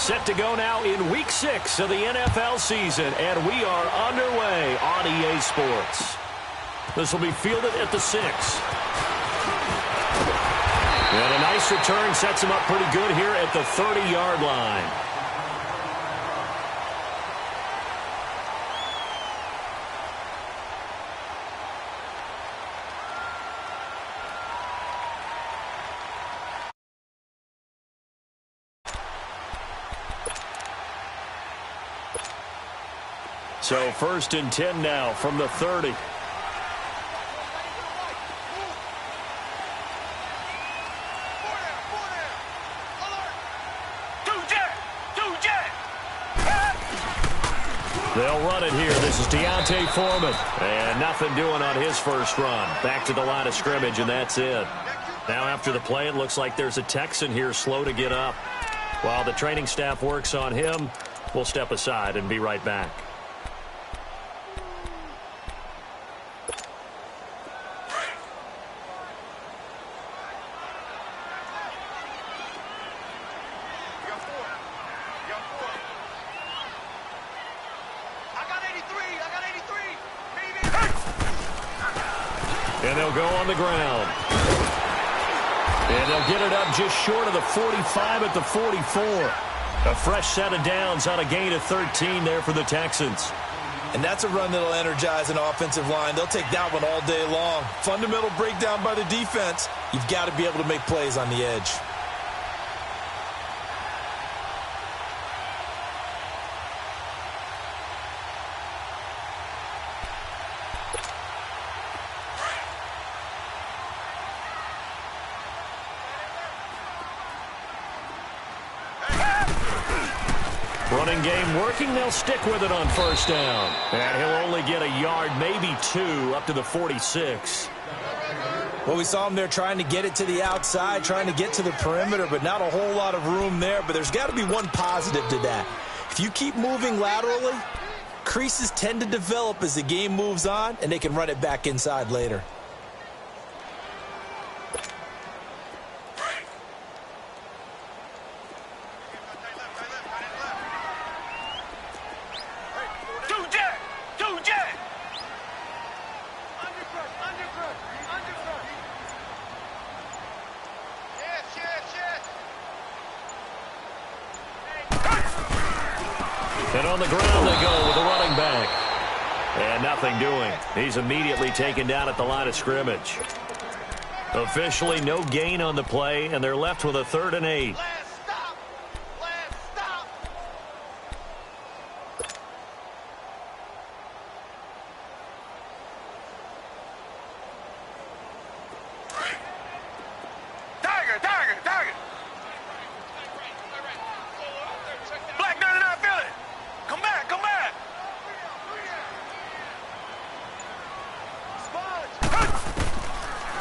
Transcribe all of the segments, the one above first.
Set to go now in Week 6 of the NFL season, and we are underway on EA Sports. This will be fielded at the 6. And a nice return sets him up pretty good here at the 30-yard line. So 1st and 10 now from the 30. They'll run it here. This is Deontay Foreman. And nothing doing on his first run. Back to the line of scrimmage, and that's it. Now after the play, it looks like there's a Texan here slow to get up. While the training staff works on him, we'll step aside and be right back. And they'll go on the ground. And they'll get it up just short of the 45 at the 44. A fresh set of downs on a gain of 13 there for the Texans. And that's a run that'll energize an offensive line. They'll take that one all day long. Fundamental breakdown by the defense. You've got to be able to make plays on the edge. Running game working. They'll stick with it on first down. And he'll only get a yard, maybe 2, up to the 46. Well, we saw him there trying to get it to the outside, trying to get to the perimeter, but not a whole lot of room there. But there's got to be one positive to that. If you keep moving laterally, creases tend to develop as the game moves on, and they can run it back inside later. And on the ground they go with the running back. And nothing doing. He's immediately taken down at the line of scrimmage. Officially no gain on the play, and they're left with a 3rd and 8.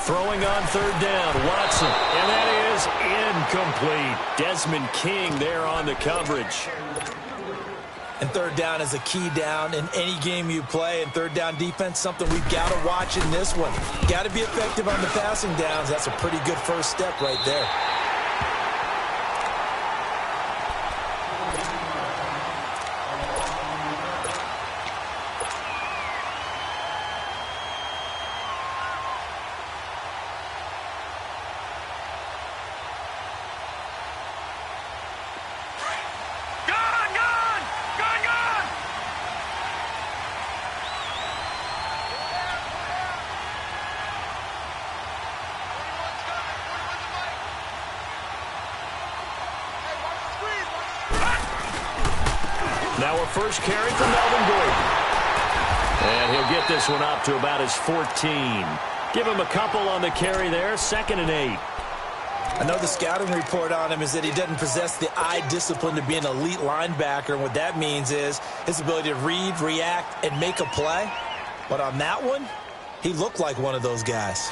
Throwing on 3rd down, Watson, and that is incomplete. Desmond King there on the coverage. And 3rd down is a key down in any game you play, and 3rd down defense, something we've got to watch in this one. Got to be effective on the passing downs. That's a pretty good first step right there. Now a first carry from Melvin Gordon. And he'll get this one up to about his 14. Give him a couple on the carry there, 2nd and 8. I know the scouting report on him is that he doesn't possess the eye discipline to be an elite linebacker. And what that means is his ability to read, react, and make a play. But on that one, he looked like one of those guys.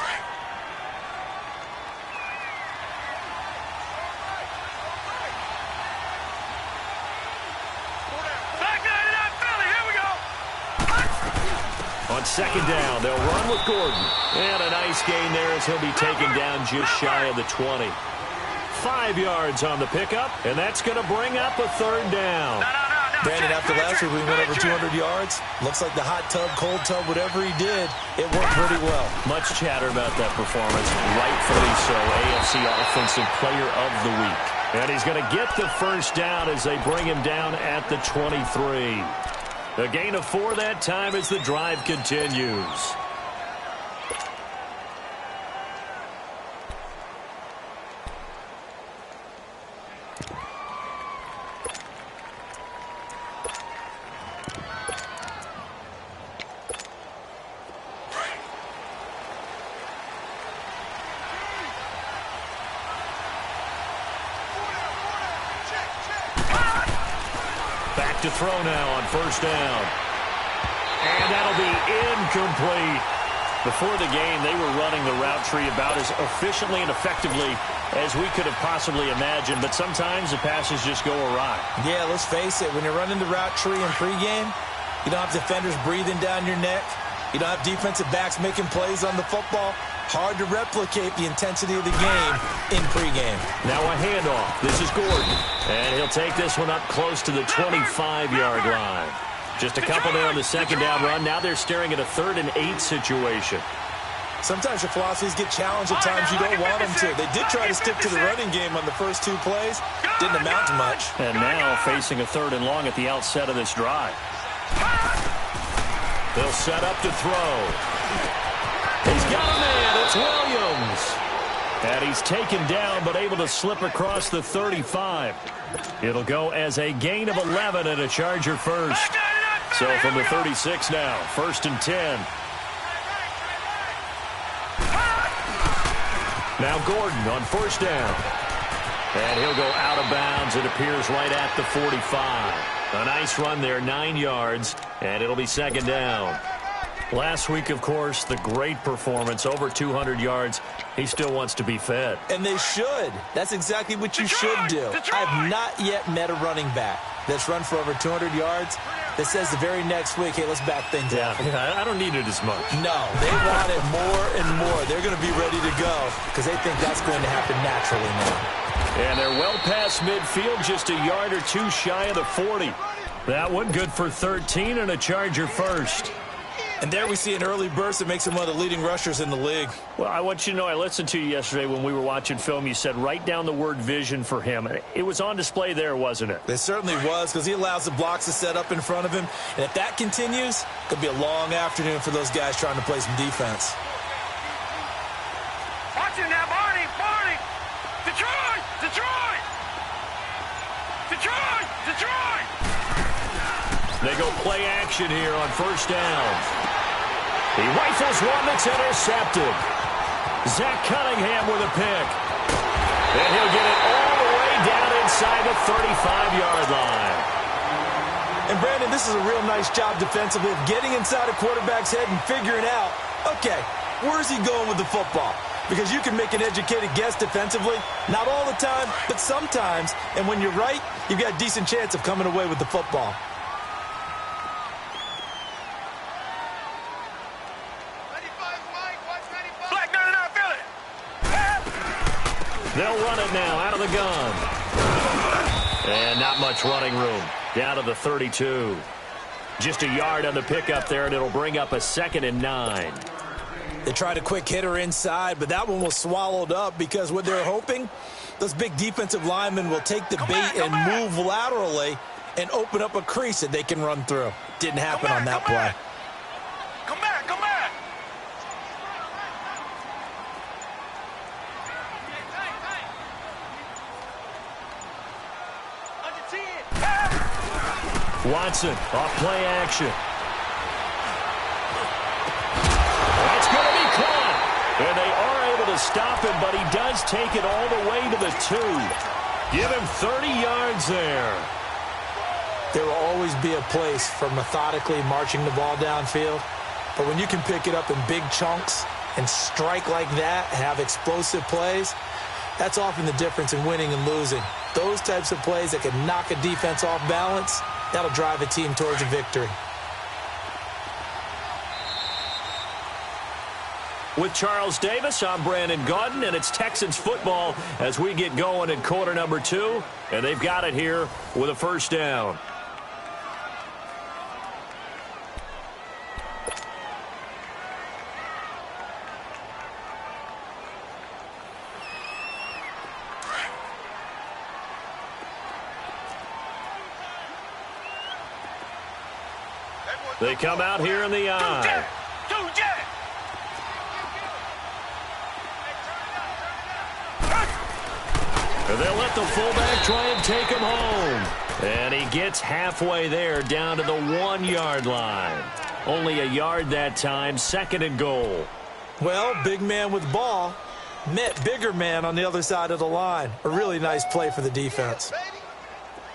On 2nd down, they'll run with Gordon. And a nice gain there as he'll be taken down just shy of the 20. 5 yards on the pickup, and that's going to bring up a third down. Brandon, after last week, we went over 200 yards. Looks like the hot tub, cold tub, whatever he did, it worked pretty well. Much chatter about that performance. Rightfully so. AFC Offensive Player of the Week. And he's going to get the first down as they bring him down at the 23. A gain of 4 that time as the drive continues. To throw now on first down. And that'll be incomplete. Before the game, they were running the route tree about as efficiently and effectively as we could have possibly imagined, but sometimes the passes just go awry. Yeah, let's face it, when you're running the route tree in pregame, you don't have defenders breathing down your neck. You don't have defensive backs making plays on the football. Hard to replicate the intensity of the game in pregame. Now a handoff. This is Gordon. And he'll take this one up close to the 25-yard line. Just a couple there on the second down run. Now they're staring at a 3rd and 8 situation. Sometimes your philosophies get challenged at times you don't want them to. They did try to stick to the running game on the first 2 plays. Didn't amount to much. And now facing a 3rd and long at the outset of this drive. They'll set up to throw. He's got a man. It's Williams. And he's taken down but able to slip across the 35. It'll go as a gain of 11 and a Charger first. So from the 36 now, 1st and 10. Now Gordon on first down. And he'll go out of bounds. It appears right at the 45. A nice run there, 9 yards, and it'll be 2nd down. Last week, of course, the great performance, over 200 yards. He still wants to be fed. And they should. That's exactly what you should do. I've not yet met a running back that's run for over 200 yards that says the very next week, hey, let's back things up. Yeah, I don't need it as much. No, they want it more and more. They're going to be ready to go because they think that's going to happen naturally now. And they're well past midfield, just a yard or 2 shy of the 40. That one good for 13 and a Charger first. And there we see an early burst that makes him one of the leading rushers in the league. Well, I want you to know, I listened to you yesterday when we were watching film. You said write down the word vision for him. It was on display there, wasn't it? It certainly was, because he allows the blocks to set up in front of him. And if that continues, it could be a long afternoon for those guys trying to play some defense. Watch it now, Barney! Barney! Detroit! Detroit! Detroit! Detroit! They go play action here on first down. He rifles one that's intercepted. Zach Cunningham with a pick. And he'll get it all the way down inside the 35-yard line. And, Brandon, this is a real nice job defensively of getting inside a quarterback's head and figuring out, okay, where's he going with the football? Because you can make an educated guess defensively. Not all the time, but sometimes. And when you're right, you've got a decent chance of coming away with the football. They'll run it now out of the gun. And not much running room. Down to the 32. Just a yard on the pickup there, and it'll bring up a 2nd and 9. They tried a quick hitter inside, but that one was swallowed up because what they're hoping, those big defensive linemen will take the bait and move laterally and open up a crease that they can run through. Didn't happen on that play. Come back, come back. Watson off play action. That's going to be caught. And they are able to stop him, but he does take it all the way to the 2. Give him 30 yards there. There will always be a place for methodically marching the ball downfield. But when you can pick it up in big chunks and strike like that, have explosive plays, that's often the difference in winning and losing. Those types of plays that can knock a defense off balance, that'll drive a team towards a victory. With Charles Davis, I'm Brandon Gaudin, and it's Texans football as we get going in quarter number 2, and they've got it here with a first down. They come out here in the eye. And they'll let the fullback try and take him home. And he gets halfway there down to the 1-yard line. Only a yard that time, 2nd and goal. Well, big man with ball met bigger man on the other side of the line. A really nice play for the defense.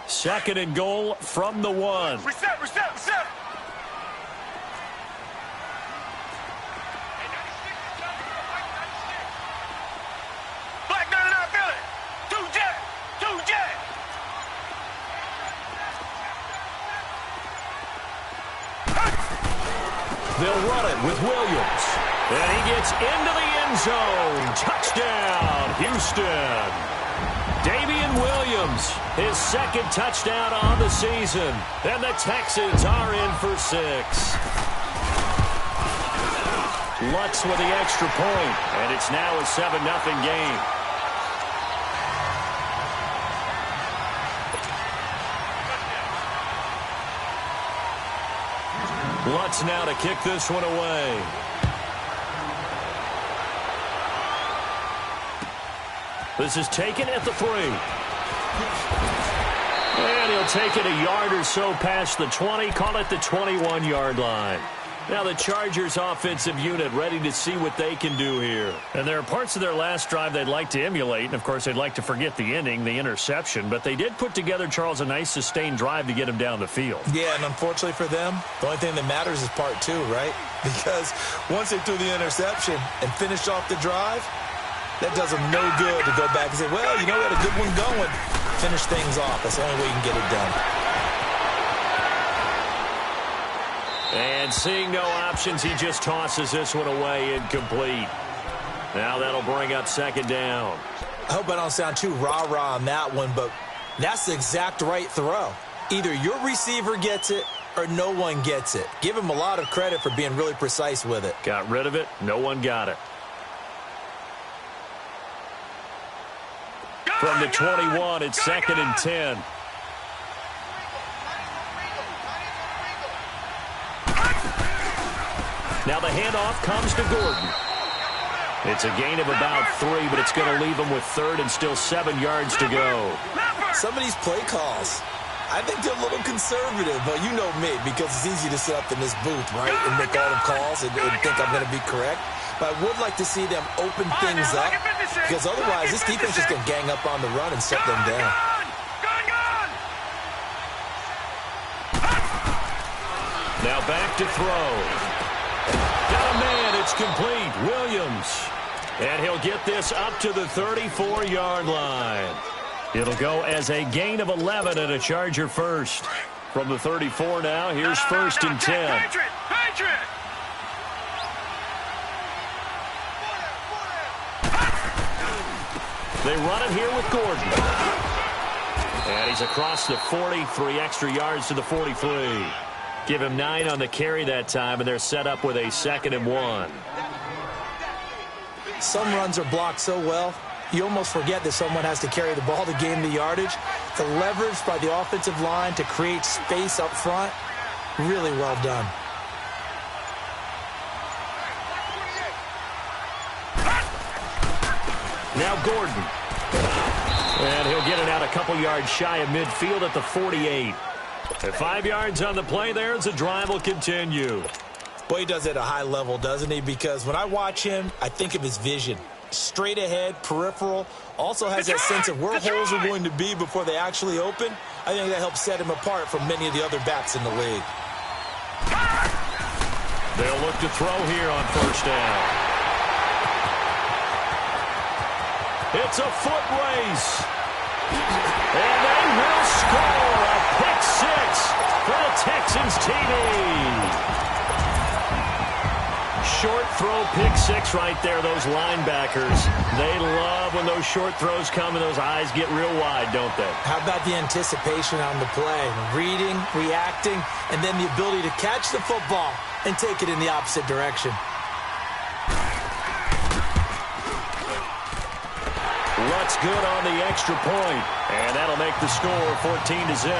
2nd and goal from the 1. Reset. They'll run it with Williams. And he gets into the end zone. Touchdown, Houston. Damian Williams, his 2nd touchdown on the season. And the Texans are in for 6. Lutz with the extra point. And it's now a 7-0 game. Lutz now to kick this one away. This is taken at the 3. And he'll take it a yard or so past the 20, call it the 21-yard line. Now the Chargers offensive unit ready to see what they can do here. And there are parts of their last drive they'd like to emulate. And, of course, they'd like to forget the ending, the interception. But they did put together, Charles, a nice sustained drive to get him down the field. Yeah, and unfortunately for them, the only thing that matters is part 2, right? Because once they threw the interception and finished off the drive, that does them no good to go back and say, well, you know, we had a good one going. Finish things off. That's the only way you can get it done. And seeing no options, he just tosses this one away incomplete. Now that'll bring up 2nd down. I hope I don't sound too rah-rah on that one, but that's the exact right throw. Either your receiver gets it or no one gets it. Give him a lot of credit for being really precise with it. Got rid of it. No one got it. From the 21, it's 2nd and 10. Now the handoff comes to Gordon. It's a gain of about 3, but it's going to leave him with 3rd and still 7 yards to go. Some of these play calls, I think they're a little conservative, but you know me, because it's easy to sit up in this booth, right, and make all the calls and think I'm going to be correct. But I would like to see them open things up, because otherwise this defense is going to gang up on the run and shut them down. Now back to throw. Got a man, it's complete. Williams. And he'll get this up to the 34-yard line. It'll go as a gain of 11 and a Charger first. From the 34 now, here's 1st and 10. They run it here with Gordon. And he's across the 40, 3 extra yards to the 43. Give him 9 on the carry that time, and they're set up with a 2nd and 1. Some runs are blocked so well, you almost forget that someone has to carry the ball to gain the yardage. The leverage by the offensive line to create space up front, really well done. Now Gordon. And he'll get it out a couple yards shy of midfield at the 48. At 5 yards on the play there as the drive will continue. Boy, he does it at a high level, doesn't he? Because when I watch him, I think of his vision. Straight ahead, peripheral. Also has that sense of where holes are going to be before they actually open. I think that helps set him apart from many of the other backs in the league. They'll look to throw here on 1st down. It's a foot race. And they will score a pick 6 for the Texans TV. short throw pick six right there, those linebackers. They love when those short throws come and those eyes get real wide, don't they? How about the anticipation on the play? Reading, reacting, and then the ability to catch the football and take it in the opposite direction. Lutt's good on the extra point, and that'll make the score 14-0.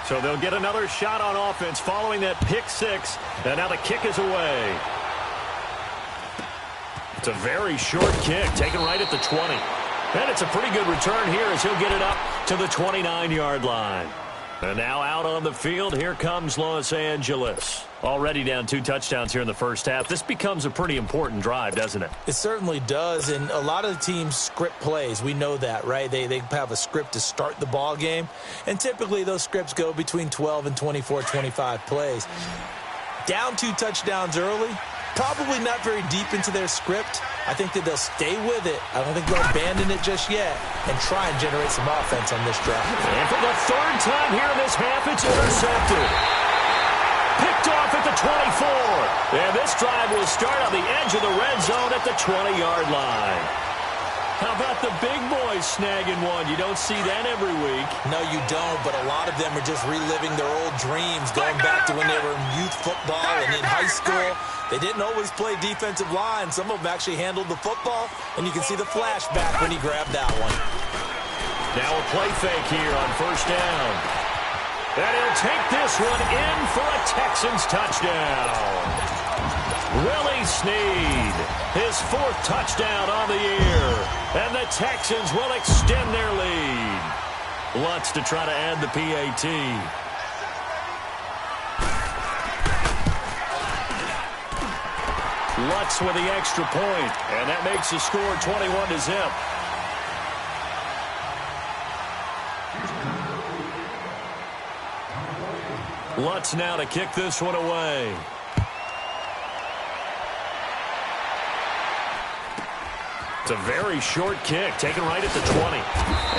So they'll get another shot on offense following that pick six, and now the kick is away. It's a very short kick, taken right at the 20. And it's a pretty good return here as he'll get it up to the 29-yard line. And now out on the field, here comes Los Angeles. Already down 2 touchdowns here in the first half. This becomes a pretty important drive, doesn't it? It certainly does, and a lot of the teams script plays. We know that, right? They have a script to start the ball game, and typically those scripts go between 12 and 24, 25 plays. Down 2 touchdowns early, probably not very deep into their script. I think that they'll stay with it. I don't think they'll abandon it just yet and try and generate some offense on this drive. And for the 3rd time here in this half, it's intercepted. Picked off at the 24. And this drive will start on the edge of the red zone at the 20-yard line. How about the big boys snagging one? You don't see that every week. No, you don't, but a lot of them are just reliving their old dreams, going back to when they were in youth football and in high school. They didn't always play defensive line. Some of them actually handled the football, and you can see the flashback when he grabbed that one. Now a play fake here on 1st down. And he'll take this one in for a Texans touchdown. Willie Snead, his 4th touchdown on the year. And the Texans will extend their lead. Lutz to try to add the PAT. Lutz with the extra point, and that makes the score 21-0. Lutz now to kick this one away. It's a very short kick, taken right at the 20.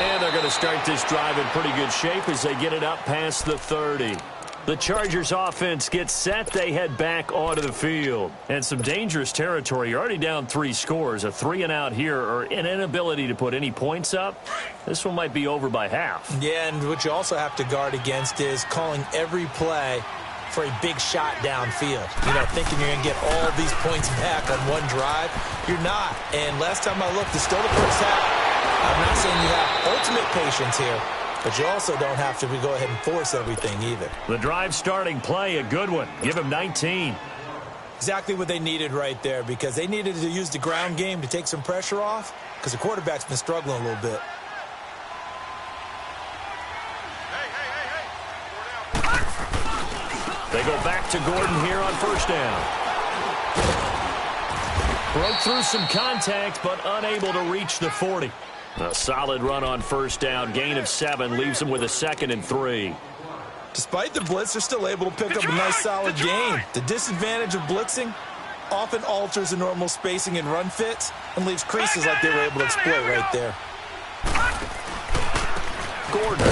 And they're going to start this drive in pretty good shape as they get it up past the 30. The Chargers offense gets set. They head back onto the field. And some dangerous territory. You're already down 3 scores. A 3-and-out here or an inability to put any points up. This one might be over by half. Yeah, and what you also have to guard against is calling every play for a big shot downfield. You know, thinking you're going to get all these points back on one drive. You're not. And last time I looked, it's still the first half. I'm not saying you have ultimate patience here, but you also don't have to go ahead and force everything either. The drive starting play, a good one. Give him 19. Exactly what they needed right there, because they needed to use the ground game to take some pressure off, because the quarterback's been struggling a little bit. They go back to Gordon here on 1st down. Broke through some contact, but unable to reach the 40. A solid run on 1st down. Gain of 7 leaves them with a 2nd and 3. Despite the blitz, they're still able to pick up a nice solid gain. The disadvantage of blitzing often alters the normal spacing and run fits and leaves creases like they were able to exploit right there. Gordon.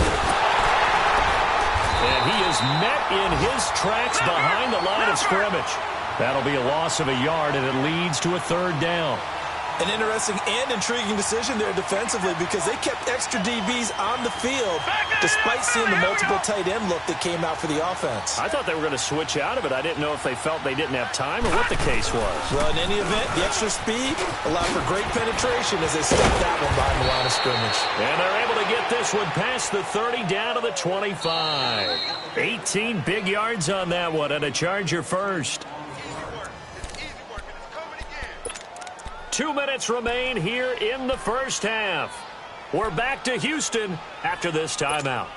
And he is met in his tracks behind the line of scrimmage. That'll be a loss of a yard, and it leads to a 3rd down. An interesting and intriguing decision there defensively, because they kept extra DBs on the field despite seeing the multiple tight end look that came out for the offense. I thought they were going to switch out of it. I didn't know if they felt they didn't have time or what the case was. Well, in any event, the extra speed allowed for great penetration as they stepped that one behind the line of scrimmage. And they're able to get this one past the 30 down to the 25. 18 big yards on that one, and a Charger first. 2 minutes remain here in the first half. We're back to Houston after this timeout.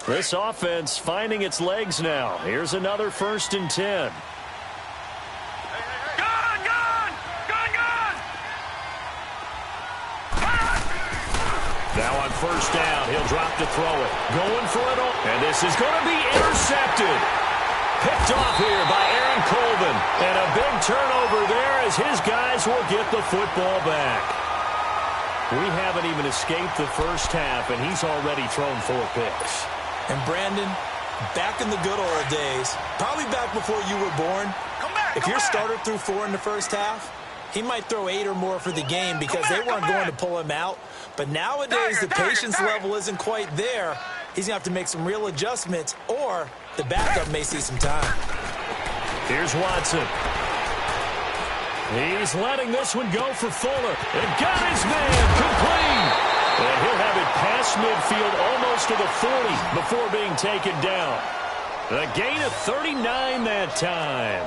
This offense finding its legs now. Here's another 1st and 10. Now Now on first down, he'll drop to throw it. Going for it all. And this is going to be intercepted. Picked off here by Aaron Colvin. And a big turnover there as his guys will get the football back. We haven't even escaped the first half, and he's already thrown 4 picks. And Brandon, back in the good old days, probably back before you were born, if your starter threw 4 in the first half, he might throw 8 or more for the game because they weren't going to pull him out. But nowadays, the patience level isn't quite there. He's going to have to make some real adjustments, or the backup may see some time. Here's Watson. He's letting this one go for Fuller. And got his man complete. And he'll have it past midfield almost to the 40 before being taken down. A gain of 39 that time.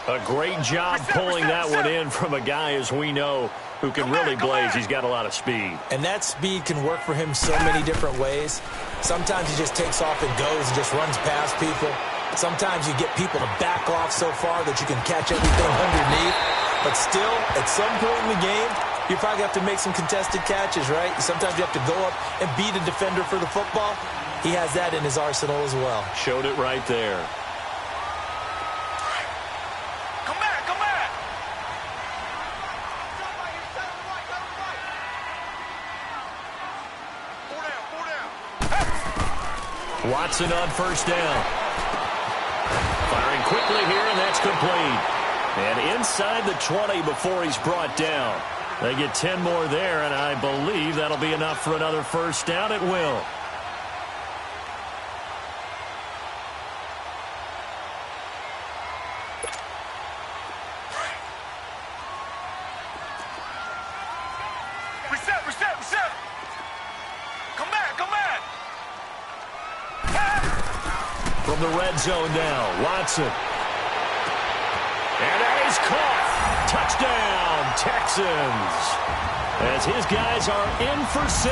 A great job pulling that one in from a guy, as we know, who can really blaze. He's got a lot of speed. And that speed can work for him so many different ways. Sometimes he just takes off and goes and just runs past people. Sometimes you get people to back off so far that you can catch everything underneath. But still, at some point in the game, you probably have to make some contested catches, right? Sometimes you have to go up and beat a defender for the football. He has that in his arsenal as well. Showed it right there. Watson on first down. Firing quickly here, and that's complete. And inside the 20 before he's brought down. They get 10 more there, and I believe that'll be enough for another first down. It will. Reset. Come back. From the red zone now, Watson. And he's caught. Touchdown, Texans. As his guys are in for 6,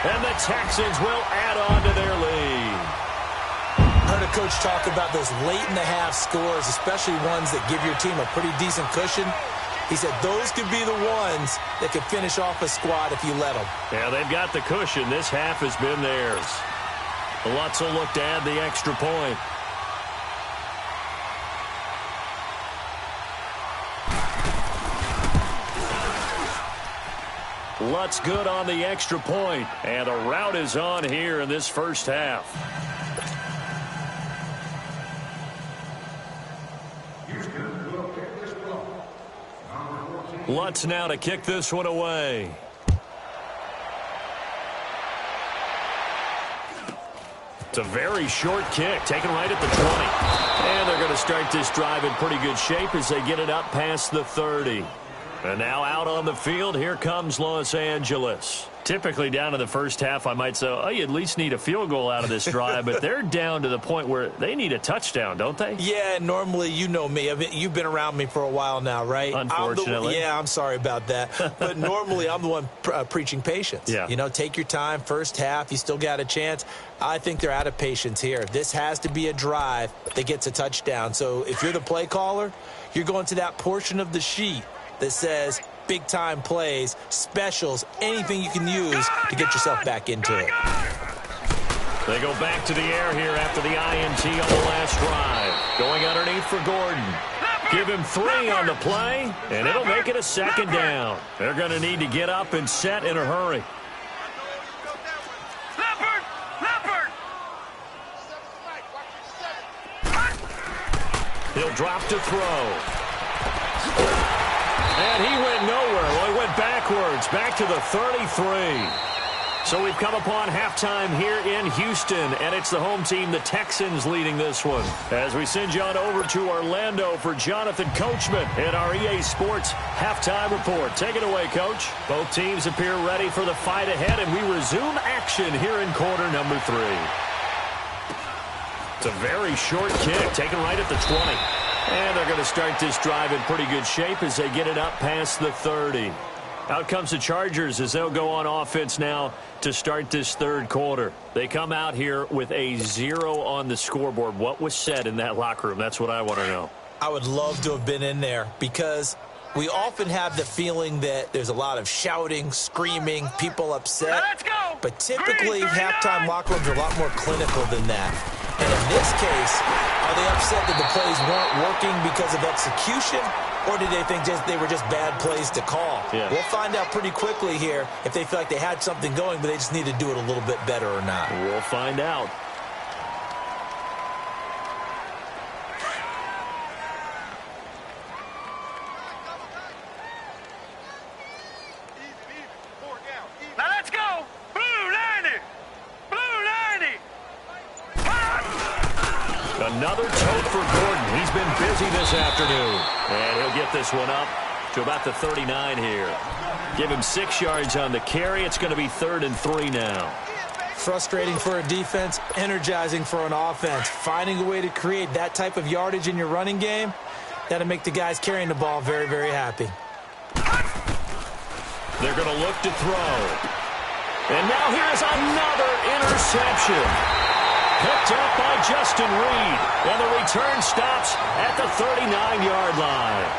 and the Texans will add on to their lead. Heard a coach talk about those late-in-the-half scores, especially ones that give your team a pretty decent cushion. He said those could be the ones that could finish off a squad if you let them. Yeah, they've got the cushion. This half has been theirs. Lutz will look to add the extra point. Lutz good on the extra point, and the route is on here in this first half. Lutz now to kick this one away. It's a very short kick, taken right at the 20. And they're going to start this drive in pretty good shape as they get it up past the 30. And now out on the field, here comes Los Angeles. Typically down to the first half, I might say, oh, you at least need a field goal out of this drive. But they're down to the point where they need a touchdown, don't they? Yeah, normally, you know me. You've been around me for a while now, right? Unfortunately. I'm sorry about that. But normally, I'm the one preaching patience. Yeah. You know, take your time. First half, you still got a chance. I think they're out of patience here. This has to be a drive that gets a touchdown. So if you're the play caller, you're going to that portion of the sheet that says big-time plays, specials, anything you can use to get yourself back into it. They go back to the air here after the INT on the last drive. Going underneath for Gordon. Give him 3 on the play, and it'll make it a second down. They're going to need to get up and set in a hurry. He'll drop to throw. And he went nowhere. Well, he went backwards, back to the 33. So we've come upon halftime here in Houston, and it's the home team, the Texans, leading this one. As we send you on over to Orlando for Jonathan Coachman in our EA Sports halftime report. Take it away, Coach. Both teams appear ready for the fight ahead, and we resume action here in quarter number 3. It's a very short kick, taken right at the 20. And they're going to start this drive in pretty good shape as they get it up past the 30. Out comes the Chargers as they'll go on offense now to start this third quarter. They come out here with a 0 on the scoreboard. What was said in that locker room? That's what I want to know. I would love to have been in there because We often have the feeling that there's a lot of shouting, screaming, people upset. Let's go. But typically, Green 39. halftime locker rooms are a lot more clinical than that. And in this case, are they upset that the plays weren't working because of execution? Or did they think they were just bad plays to call? Yeah. We'll find out pretty quickly here if they feel like they had something going, but they just need to do it a little bit better or not. We'll find out. Now let's go. Blue 90. Blue 90. Another tote for Gordon. He's been busy this afternoon. And he'll get this one up to about the 39 here. Give him 6 yards on the carry. It's going to be 3rd and 3 now. Frustrating for a defense, energizing for an offense. Finding a way to create that type of yardage in your running game, that'll make the guys carrying the ball very, very happy. They're going to look to throw. And now here's another interception. Picked up by Justin Reed. And the return stops at the 39-yard line.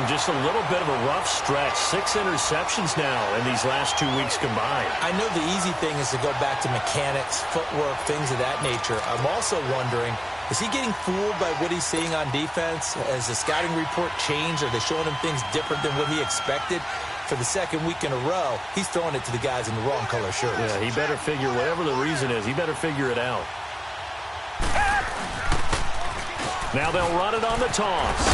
Just a little bit of a rough stretch. 6 interceptions now in these last 2 weeks combined. I know the easy thing is to go back to mechanics, footwork, things of that nature. I'm also wondering, is he getting fooled by what he's seeing on defense? Has the scouting report changed? Are they showing him things different than what he expected? For the second week in a row, he's throwing it to the guys in the wrong color shirts. Yeah, he better figure, whatever the reason is, he better figure it out. Now they'll run it on the toss.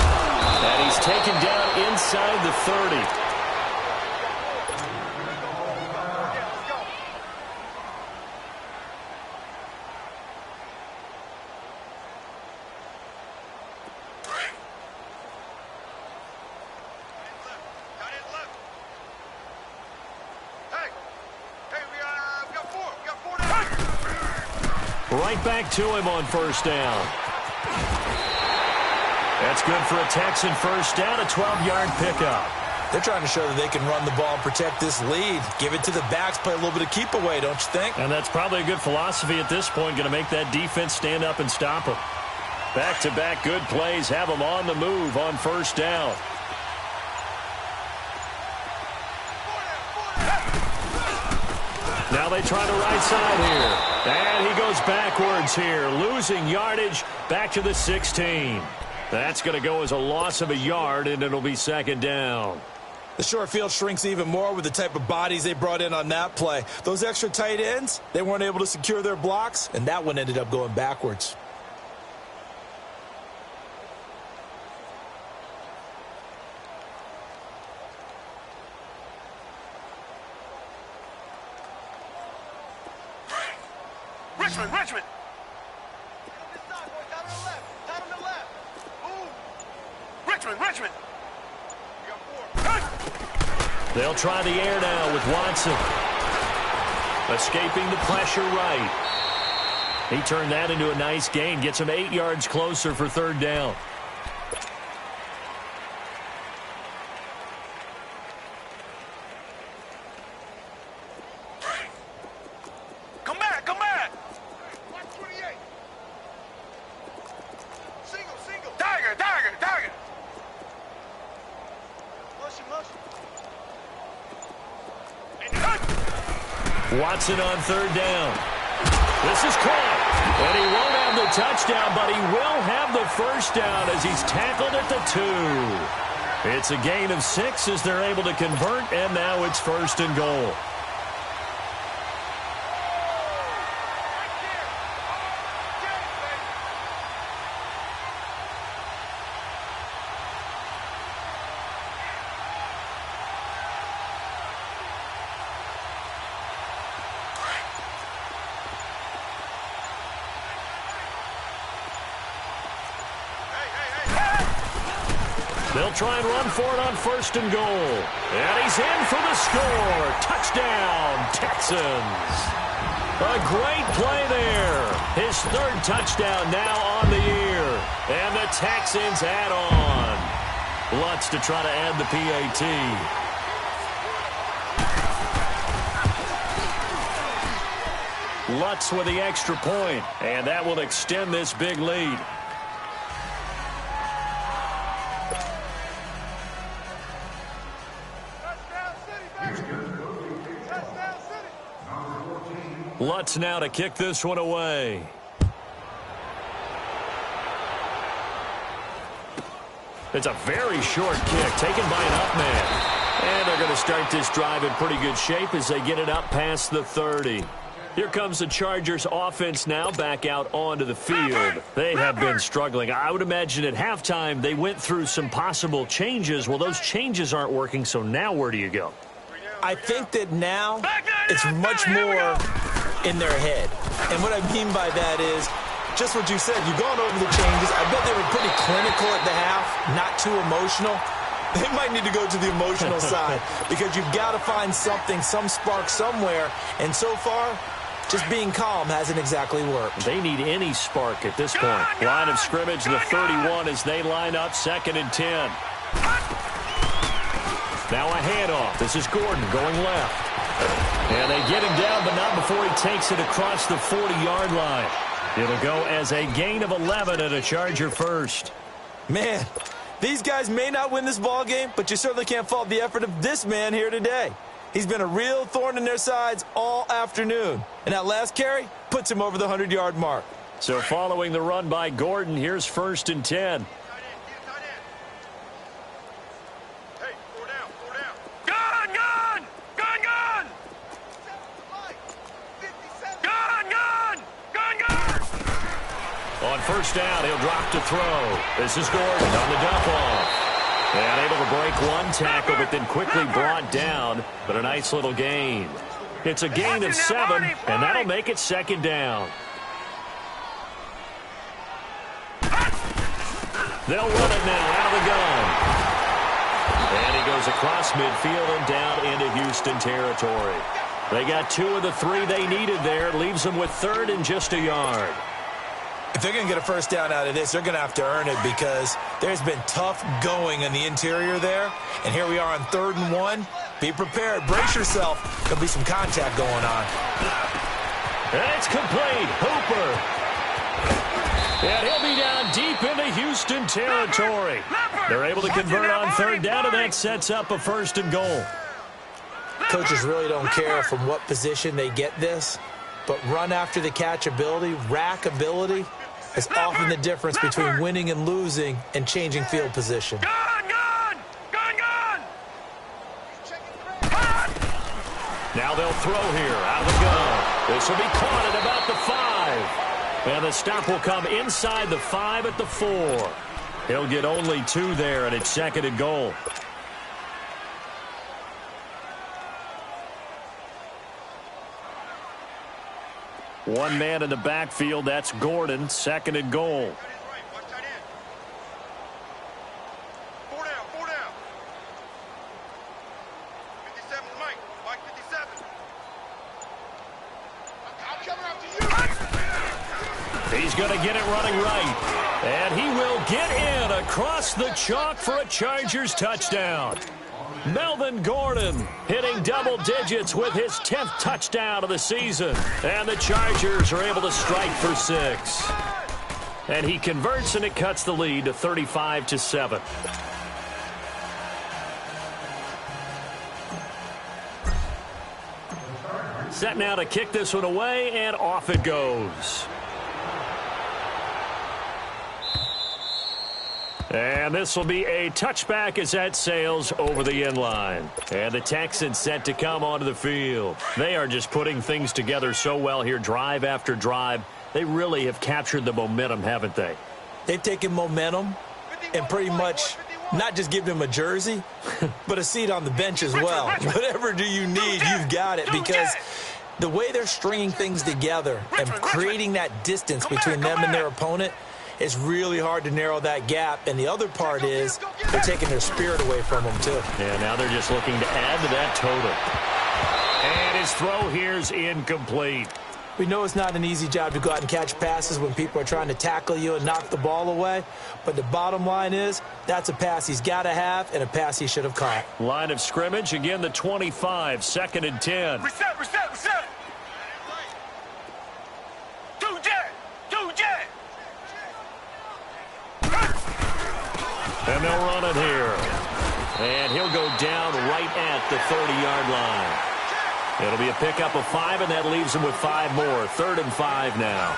And he's taken down inside the 30. Right back to him on first down. That's good for a Texan first down, a 12-yard pickup. They're trying to show that they can run the ball and protect this lead. Give it to the backs, play a little bit of keep away, don't you think? And that's probably a good philosophy at this point, going to make that defense stand up and stop them. Back-to-back good plays have them on the move on first down. Now they try the right side here. And he goes backwards here, losing yardage back to the 16. That's going to go as a loss of a yard, and it'll be second down. The short field shrinks even more with the type of bodies they brought in on that play. Those extra tight ends, they weren't able to secure their blocks, and that one ended up going backwards. Richmond. Richmond. They'll try the air now with Watson. Escaping the pressure right. He turned that into a nice gain. Gets him 8 yards closer for third down. Come back. Tiger. Watson on third down. This is caught. And he won't have the touchdown, but he will have the first down as he's tackled at the 2. It's a gain of 6 as they're able to convert, and now it's first and goal. They'll try and run for it on first and goal. And he's in for the score. Touchdown, Texans. A great play there. His third touchdown now on the year. And the Texans add on. Lutz to try to add the PAT. Lutz with the extra point. And that will extend this big lead. Lutz now to kick this one away. It's a very short kick taken by an up man. And they're going to start this drive in pretty good shape as they get it up past the 30. Here comes the Chargers offense now back out onto the field. They have been struggling. I would imagine at halftime they went through some possible changes. Well, those changes aren't working, so now where do you go? I think that now it's much more in their head. And what I mean by that is just what you said. You've gone over the changes. I bet they were pretty clinical at the half, not too emotional. They might need to go to the emotional side because you've got to find something, some spark somewhere. And so far, just being calm hasn't exactly worked. They need any spark at this point. Line of scrimmage, the 31 as they line up 2nd and 10. Now a handoff. This is Gordon going left. And they get him down, but not before he takes it across the 40-yard line. It'll go as a gain of 11 and a Charger first. Man, these guys may not win this ball game, but you certainly can't fault the effort of this man here today. He's been a real thorn in their sides all afternoon. And that last carry puts him over the 100-yard mark. So following the run by Gordon, here's 1st and 10. On 1st down, he'll drop to throw. This is Gordon on the dump off. And able to break one tackle, but then quickly brought down. But a nice little gain. It's a gain of 7, and that'll make it 2nd down. They'll run it now out of the gun. And he goes across midfield and down into Houston territory. They got 2 of the 3 they needed there. Leaves them with 3rd and just a yard. If they're going to get a 1st down out of this, they're going to have to earn it because there's been tough going in the interior there. And here we are on 3rd and 1. Be prepared. Brace yourself. There'll be some contact going on. And it's complete. Hooper. And he'll be down deep into Houston territory. They're able to convert on 3rd down, and that sets up a 1st and goal. Coaches really don't care from what position they get this, but run after the catch ability, rack ability, is often the difference between winning and losing and changing field position. Now they'll throw here out of the gun. This will be caught at about the 5. And the stop will come inside the 5 at the 4. He'll get only 2 there, and it's 2nd and goal. One man in the backfield, that's Gordon, 2nd and goal. He's going to get it running right. And he will get in across the chalk for a Chargers touchdown. Melvin Gordon hitting double digits with his 10th touchdown of the season. And the Chargers are able to strike for 6. And he converts, and it cuts the lead to 35-7. Set now to kick this one away, and off it goes. And this will be a touchback as that sails over the end line. And the Texans set to come onto the field. They are just putting things together so well here, drive after drive. They really have captured the momentum, haven't they? They've taken momentum and pretty much not just given him a jersey, but a seat on the bench as well. Whatever do you need, you've got it, because the way they're stringing things together and creating that distance between them and their opponent, it's really hard to narrow that gap. And the other part is they're taking their spirit away from them, too. Yeah, now they're just looking to add to that total. And his throw here's incomplete. We know it's not an easy job to go out and catch passes when people are trying to tackle you and knock the ball away. But the bottom line is that's a pass he's got to have and a pass he should have caught. Line of scrimmage, again the 25, 2nd and 10. Reset. And they'll run it here. And he'll go down right at the 30-yard line. It'll be a pickup of 5, and that leaves them with 5 more. 3rd and 5 now.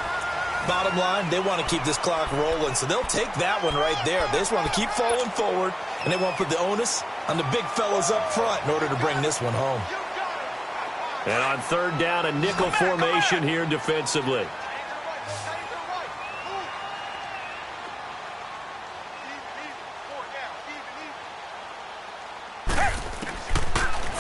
Bottom line, they want to keep this clock rolling, so they'll take that one right there. They just want to keep falling forward, and they want to put the onus on the big fellas up front in order to bring this one home. And on 3rd down, a nickel formation here defensively.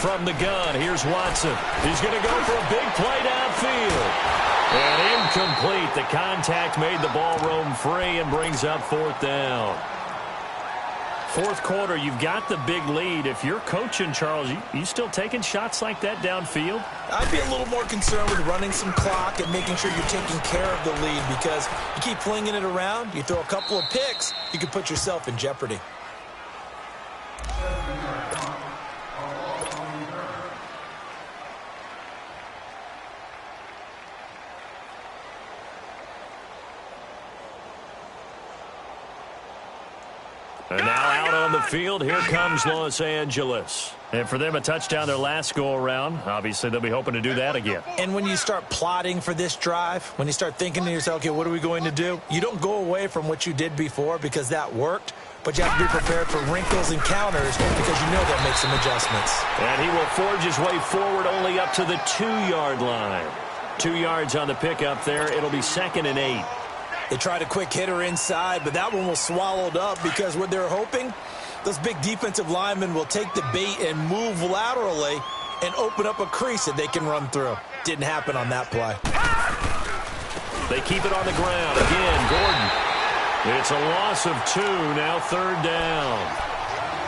From the gun, here's Watson. He's going to go for a big play downfield. And incomplete. The contact made the ball roam free and brings up 4th down. 4th quarter, you've got the big lead. If you're coaching, Charles, you still taking shots like that downfield? I'd be a little more concerned with running some clock and making sure you're taking care of the lead, because you keep flinging it around, you throw a couple of picks, you can put yourself in jeopardy. And now out on the field, here comes Los Angeles. And for them, a touchdown their last go-around. Obviously, they'll be hoping to do that again. And when you start plotting for this drive, when you start thinking to yourself, okay, what are we going to do? You don't go away from what you did before because that worked, but you have to be prepared for wrinkles and counters because you know they'll make some adjustments. And he will forge his way forward only up to the 2-yard line. 2 yards on the pickup there. It'll be 2nd and 8. They tried a quick hitter inside, but that one was swallowed up because what they're hoping, those big defensive linemen will take the bait and move laterally and open up a crease that they can run through. Didn't happen on that play. They keep it on the ground. Again, Gordon. It's a loss of 2, now 3rd down.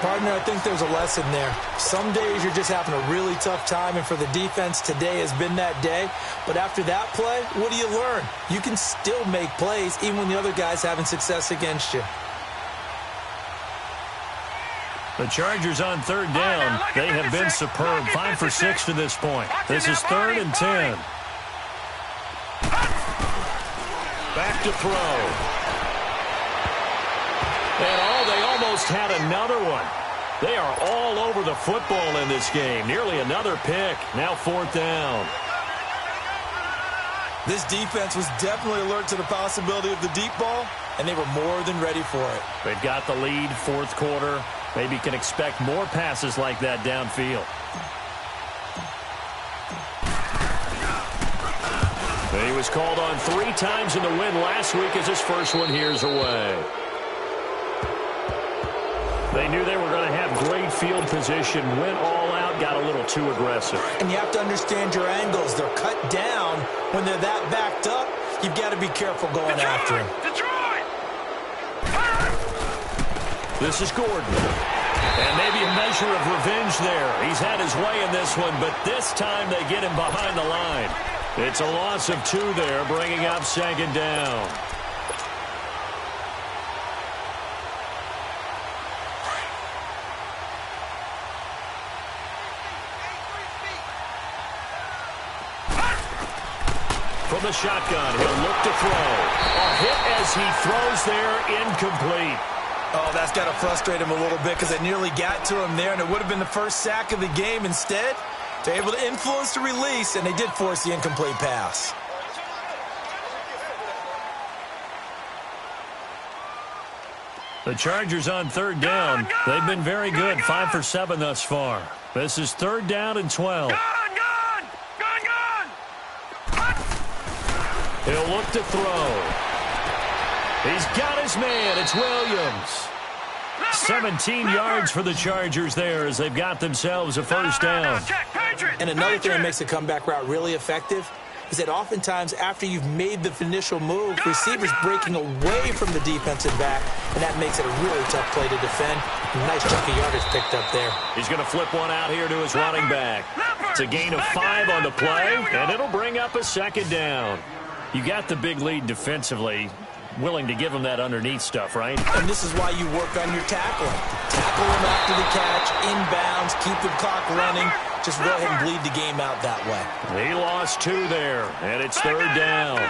Partner, I think there's a lesson there. Some days you're just having a really tough time, and for the defense, today has been that day. But after that play, what do you learn? You can still make plays even when the other guy's having success against you. The Chargers on 3rd down. They have been superb. 5 for 6 to this point. This is 3rd and 10. Back to throw. And they almost had another one. They are all over the football in this game. Nearly another pick. Now 4th down. This defense was definitely alert to the possibility of the deep ball, and they were more than ready for it. They've got the lead, 4th quarter. Maybe can expect more passes like that downfield. And he was called on 3 times in the win last week as his first one here's away. They knew they were going to have great field position, went all out, got a little too aggressive. And you have to understand your angles. They're cut down. When they're that backed up, you've got to be careful going after him. This is Gordon. And maybe a measure of revenge there. He's had his way in this one, but this time they get him behind the line. It's a loss of 2 there, bringing up 2nd down. From the shotgun, he'll look to throw. A hit as he throws there, incomplete. Oh, that's got to frustrate him a little bit because they nearly got to him there, and it would have been the first sack of the game. Instead, they're able to influence the release, and they did force the incomplete pass. The Chargers on 3rd down. They've been very good, 5 for 7 thus far. This is 3rd down and 12. He'll look to throw. He's got his man. It's Williams. 17 yards for the Chargers there as they've got themselves a first down. And another thing that makes the comeback route really effective is that oftentimes after you've made the initial move, receivers breaking away from the defensive back, and that makes it a really tough play to defend. Nice chunk of yardage picked up there. He's going to flip one out here to his running back. It's a gain of 5 on the play, and it'll bring up a 2nd down. You got the big lead defensively, willing to give him that underneath stuff, right? And this is why you work on your tackling. Tackle him after the catch, inbounds, keep the clock running. Just go ahead and bleed the game out that way. He lost 2 there, and it's 3rd down.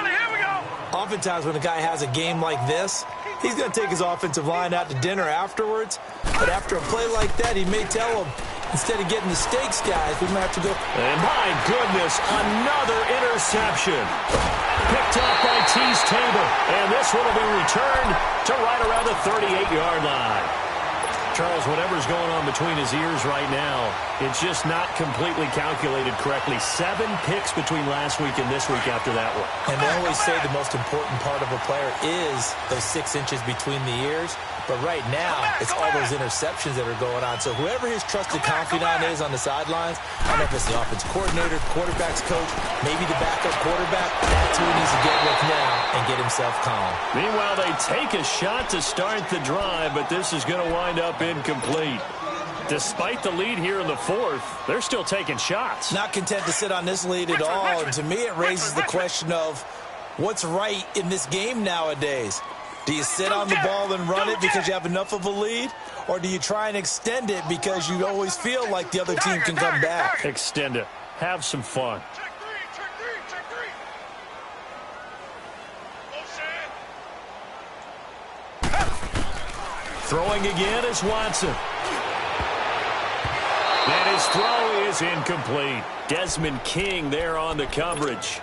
Oftentimes when a guy has a game like this, he's going to take his offensive line out to dinner afterwards. But after a play like that, he may tell him, Instead of getting the stakes, guys, we might have to go. And my goodness, another interception. Picked off by T's Table. And this one will be returned to right around the 38-yard line. Charles, whatever's going on between his ears right now, it's just not completely calculated correctly. 7 picks between last week and this week after that one. And they always say the most important part of a player is those 6 inches between the ears. But right now, it's all those interceptions that are going on. So whoever his trusted confidant is on the sidelines, I don't know if it's the offensive coordinator, quarterback's coach, maybe the backup quarterback, that's who he needs to get with now and get himself calm. Meanwhile, they take a shot to start the drive, but this is going to wind up incomplete. Despite the lead here in the 4th, they're still taking shots. Not content to sit on this lead at all. And to me, it raises the question of what's right in this game nowadays. Do you sit on the ball and run it because you have enough of a lead? Or do you try and extend it because you always feel like the other team can come back? Extend it. Have some fun. Throwing again is Watson. And his throw is incomplete. Desmond King there on the coverage.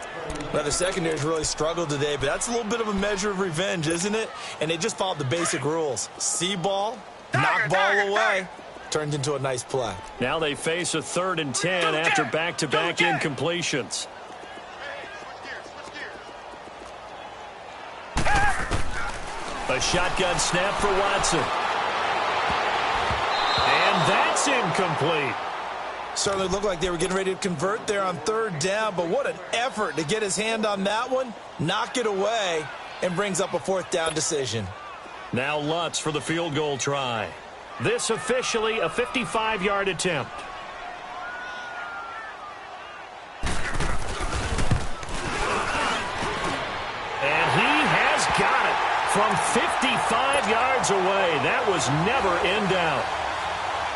Well, the secondary's really struggled today, but that's a little bit of a measure of revenge, isn't it? And they just followed the basic rules. See ball, knock ball away, turned into a nice play. Now they face a 3rd and 10 after back-to-back incompletions. A shotgun snap for Watson. And that's incomplete. Certainly looked like they were getting ready to convert there on 3rd down, but what an effort to get his hand on that one, knock it away, and brings up a 4th down decision. Now Lutz for the field goal try. This officially a 55-yard attempt. And he has got it from 55 yards away. That was never in doubt.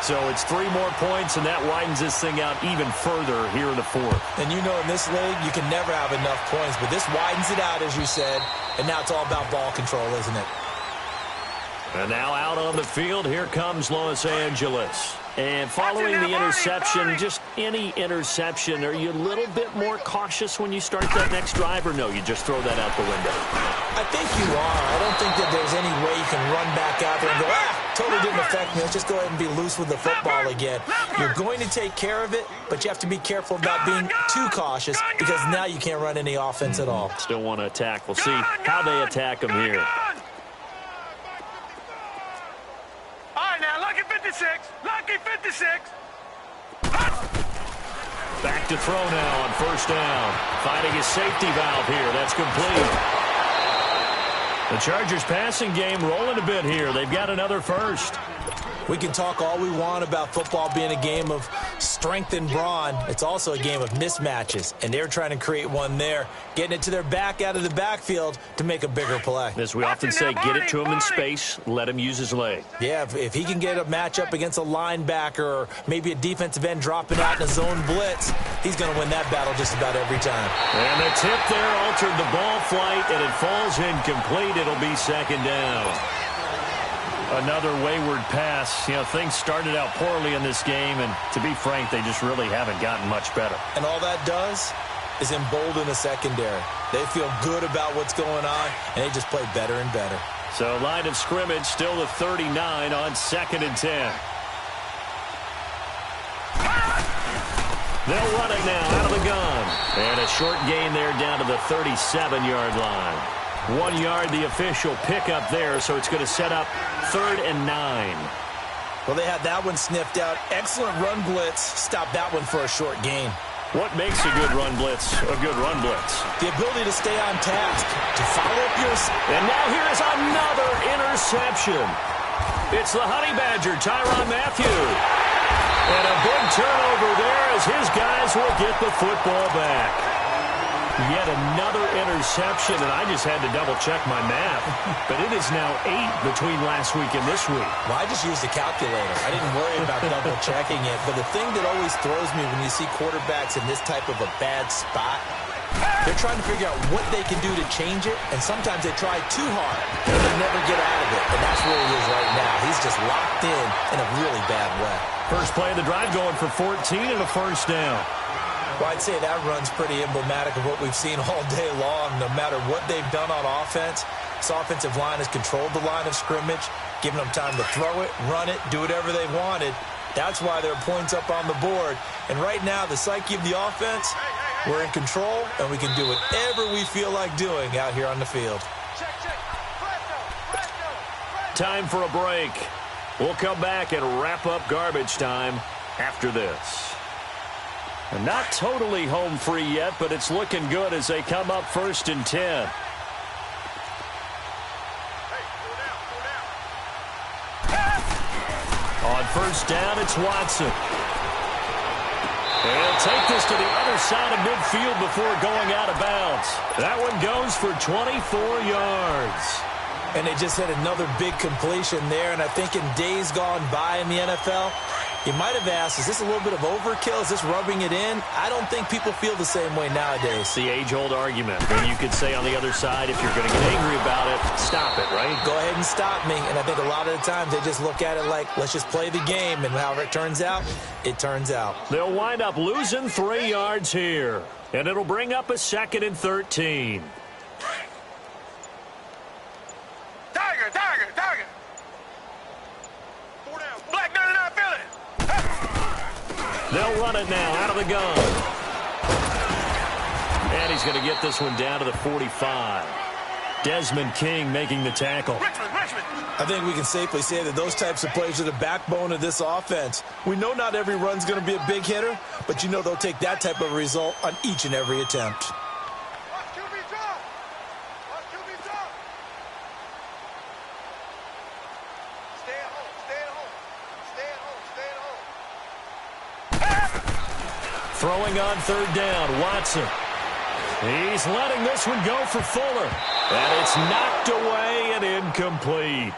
So it's 3 more points, and that widens this thing out even further here in the 4th. And you know in this league, you can never have enough points, but this widens it out, as you said, and now it's all about ball control, isn't it? And now out on the field, here comes Los Angeles. And following the interception, just any interception, are you a little bit more cautious when you start that next drive, or no, you just throw that out the window? I think you are. I don't think that there's any way you can run back out there and go, totally didn't affect me. Let's just go ahead and be loose with the football again. You're going to take care of it, but you have to be careful about being too cautious because now you can't run any offense at all. Still want to attack. We'll see how they attack them here. All right, now, lucky 56. Lucky 56. Back to throw now on 1st down. Finding his safety valve here. That's complete. The Chargers passing game rolling a bit here. They've got another 1st. We can talk all we want about football being a game of strength and brawn. It's also a game of mismatches, and they're trying to create one there, getting it to their back out of the backfield to make a bigger play. As we often say, get it to him in space, let him use his leg. Yeah, if he can get a matchup against a linebacker or maybe a defensive end dropping out in a zone blitz, he's going to win that battle just about every time. And the tip there altered the ball flight, and it falls incomplete. It'll be 2nd down. Another wayward pass. You know, things started out poorly in this game, and to be frank, they just really haven't gotten much better. And all that does is embolden the secondary. They feel good about what's going on, and they just play better and better. So line of scrimmage still the 39 on 2nd and 10. They'll run it now out of the gun. And a short gain there down to the 37-yard line. 1 yard, the official pickup there, so it's going to set up 3rd and 9. Well, they had that one sniffed out. Excellent run blitz. Stop that one for a short gain. What makes a good run blitz a good run blitz? The ability to stay on task, to follow up your... And now here is another interception. It's the Honey Badger, Tyrann Mathieu. And a big turnover there as his guys will get the football back. Yet another interception, and I just had to double-check my math. But it is now 8 between last week and this week. Well, I just used a calculator. I didn't worry about double-checking it. But the thing that always throws me when you see quarterbacks in this type of a bad spot They're trying to figure out what they can do to change it, and sometimes they try too hard, and they never get out of it. And that's where he is right now. He's just locked in a really bad way. First play of the drive going for 14 and a first down. Well, I'd say that run's pretty emblematic of what we've seen all day long. No matter what they've done on offense, this offensive line has controlled the line of scrimmage, given them time to throw it, run it, do whatever they wanted. That's why there are points up on the board. And right now, the psyche of the offense, we're in control, and we can do whatever we feel like doing out here on the field. Time for a break. We'll come back and wrap up garbage time after this. And not totally home free yet, but it's looking good as they come up 1st and 10. On first down, it's Watson. And he'll take this to the other side of midfield before going out of bounds. That one goes for 24 yards. And they just had another big completion there. And I think in days gone by in the NFL, you might have asked, is this a little bit of overkill? Is this rubbing it in? I don't think people feel the same way nowadays. It's the age-old argument. When you could say on the other side, if you're going to get angry about it, stop it, right? Go ahead and stop me. And I think a lot of the times they just look at it like, let's just play the game. And however it turns out, it turns out. They'll wind up losing 3 yards here. And it'll bring up a 2nd and 13. Tiger. Black 99 Philly. They'll run it now out of the gun. And he's going to get this one down to the 45. Desmond King making the tackle. Richmond. I think we can safely say that those types of plays are the backbone of this offense. We know not every run's going to be a big hitter, but you know they'll take that type of result on each and every attempt. Throwing on 3rd down, Watson. He's letting this one go for Fuller. And it's knocked away and incomplete.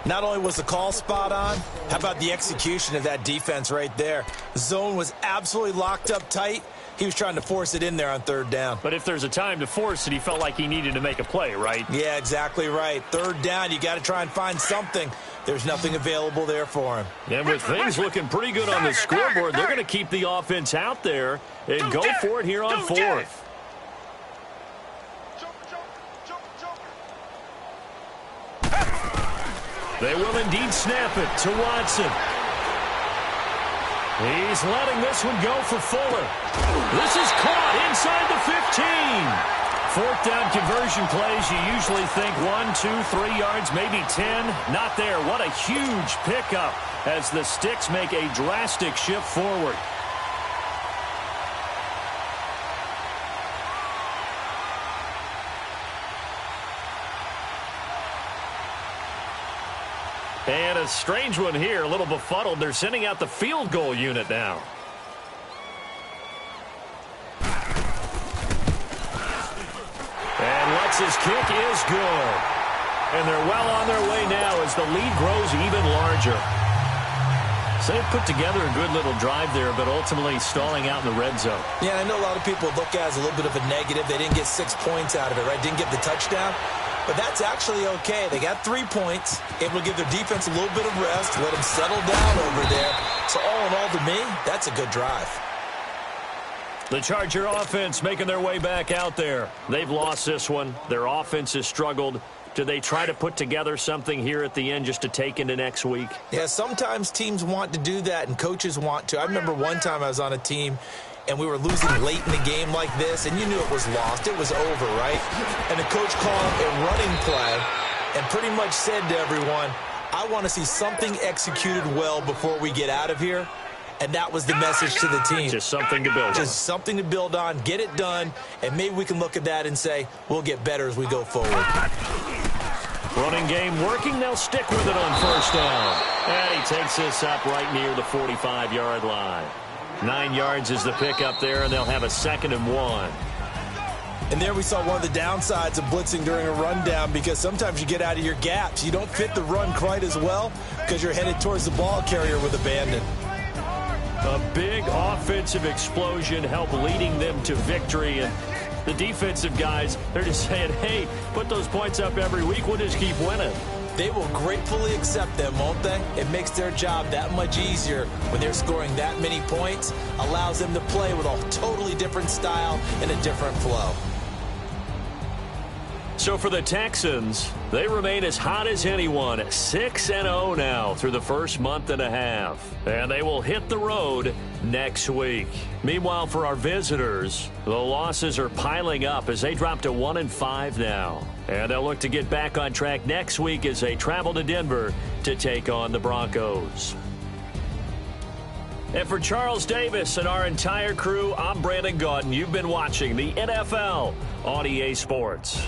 Not only was the call spot on, how about the execution of that defense right there? The zone was absolutely locked up tight. He was trying to force it in there on 3rd down. But if there's a time to force it, he felt like he needed to make a play, right? Yeah, exactly right. 3rd down, you got to try and find something. There's nothing available there for him. And with things looking pretty good on the scoreboard, they're going to keep the offense out there and go for it here on 4th. They will indeed snap it to Watson. He's letting this one go for Fuller. This is caught inside the 15. 4th down conversion plays, you usually think 1, 2, 3 yards, maybe 10. Not there. What a huge pickup as the Sticks make a drastic shift forward. And a strange one here, a little befuddled. They're sending out the field goal unit now. And Lutz's kick is good. And they're well on their way now as the lead grows even larger. So they put together a good little drive there, but ultimately stalling out in the red zone. Yeah, I know a lot of people look at it as a little bit of a negative. They didn't get 6 points out of it, right? Didn't get the touchdown. But that's actually okay. They got 3 points, able to give their defense a little bit of rest, let them settle down over there. So all in all, to me, that's a good drive. The Charger offense making their way back out there. They've lost this one. Their offense has struggled. Do they try to put together something here at the end just to take into next week? Yeah, sometimes teams want to do that and coaches want to. I remember one time I was on a team and we were losing late in the game like this, and you knew it was lost. It was over, right? And the coach called a running play and pretty much said to everyone, I want to see something executed well before we get out of here. And that was the message to the team. Just something to build on. Just something to build on, get it done, and maybe we can look at that and say, we'll get better as we go forward. Running game working. They'll stick with it on first down. And he takes this up right near the 45-yard line. 9 yards is the pickup there, and they'll have a 2nd and 1. And there we saw one of the downsides of blitzing during a rundown, because sometimes you get out of your gaps. You don't fit the run quite as well because you're headed towards the ball carrier with abandon. A big offensive explosion helped leading them to victory, and The defensive guys, they're just saying, hey, put those points up every week. We'll just keep winning. They will gratefully accept them, won't they? It makes their job that much easier when they're scoring that many points. Allows them to play with a totally different style and a different flow. So for the Texans, they remain as hot as anyone, 6-0 now through the first month and a half. And they will hit the road next week. Meanwhile, for our visitors, the losses are piling up as they drop to 1-5 now. And they'll look to get back on track next week as they travel to Denver to take on the Broncos. And for Charles Davis and our entire crew, I'm Brandon Gaudin. You've been watching the NFL on EA Sports.